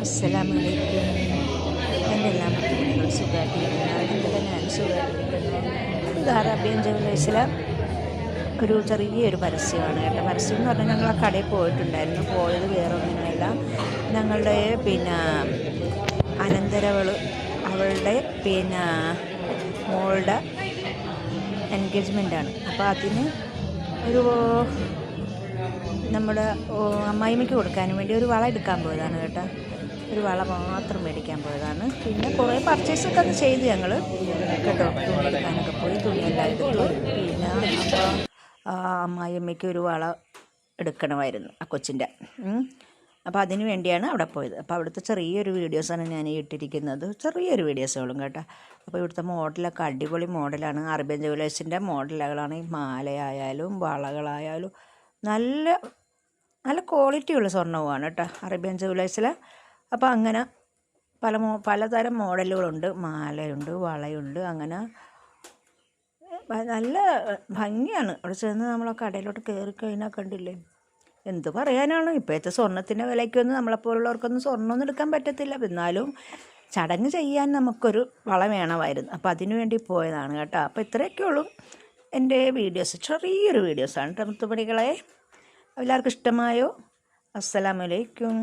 അസ്സലാമലൈക്കും. എൻ്റെ എല്ലാ മറ്റുകുട്ടികളും സുഖമായിട്ടിരിക്കുന്നു. അതുപോലെ ഞാൻ സുഖമായിട്ടിരിക്കുന്നു. ഇത് അറേബ്യൻ ജുവലേഴ്സിലെ ഒരു ചെറിയൊരു പരസ്യമാണ് കേട്ടോ. പരസ്യം എന്ന് പറഞ്ഞാൽ ഞങ്ങൾ ആ കടയിൽ പോയിട്ടുണ്ടായിരുന്നു. പോയത് വേറെ ഒന്നിനുമല്ല, ഞങ്ങളുടെ അനന്തരവൾ അവളുടെ മോളുടെ എൻഗേജ്മെൻറ്റാണ്. അപ്പോൾ അതിന് ഒരു നമ്മുടെ അമ്മായിമ്മയ്ക്ക് കൊടുക്കാനും വേണ്ടി ഒരു വള എടുക്കാൻ പോയതാണ് കേട്ടോ. ഒരു വള മാത്രം മേടിക്കാൻ പോയതാണ്. പിന്നെ കുറേ പർച്ചേസൊക്കെ ഒന്ന് ചെയ്ത് ഞങ്ങൾ കേട്ടോ. തുണി എടുക്കാനൊക്കെ പോയി, തുണിയെല്ലാം എടുത്തു. പിന്നെ അപ്പോൾ അമ്മായിയമ്മയ്ക്ക് ഒരു വള എടുക്കണമായിരുന്നു ആ കൊച്ചിൻ്റെ. അപ്പോൾ അതിന് വേണ്ടിയാണ് അവിടെ പോയത്. അപ്പോൾ അവിടുത്തെ ചെറിയൊരു വീഡിയോസാണ് ഞാൻ ഇട്ടിരിക്കുന്നത്, ചെറിയൊരു വീഡിയോസുകളും കേട്ടോ. അപ്പോൾ ഇവിടുത്തെ മോഡലൊക്കെ അടിപൊളി മോഡലാണ്. അറേബ്യൻ ജുവലേഴ്സിൻ്റെ മോഡലുകളാണ്. ഈ മാലയായാലും വളകളായാലും നല്ല നല്ല ക്വാളിറ്റിയുള്ള സ്വർണ്ണവുമാണ് കേട്ടോ അറേബ്യൻ ജുവലേഴ്സിൽ. അപ്പോൾ അങ്ങനെ പലതരം മോഡലുകളുണ്ട്. മാലയുണ്ട്, വളയുണ്ട്, അങ്ങനെ നല്ല ഭംഗിയാണ്. അവിടെ ചെന്ന് നമ്മൾ ആ കടയിലോട്ട് കയറി കഴിഞ്ഞാൽ കണ്ടില്ലേ, എന്ത് പറയാനാണ്. ഇപ്പോഴത്തെ സ്വർണ്ണത്തിൻ്റെ വിലയ്ക്കൊന്നും നമ്മളെപ്പോലുള്ളവർക്കൊന്നും സ്വർണ്ണമൊന്നും എടുക്കാൻ പറ്റത്തില്ല. എന്നാലും ചടങ്ങ് ചെയ്യാൻ നമുക്കൊരു വള വേണമായിരുന്നു. അപ്പോൾ അതിനു വേണ്ടി പോയതാണ് കേട്ടോ. അപ്പോൾ ഇത്രയൊക്കെ ഉള്ളൂ എൻ്റെ വീഡിയോസ്, ചെറിയൊരു വീഡിയോസാണ്. മുത്തുമണികളെ എല്ലാവർക്കും ഇഷ്ടമായോ? അസ്സലാമലൈക്കും.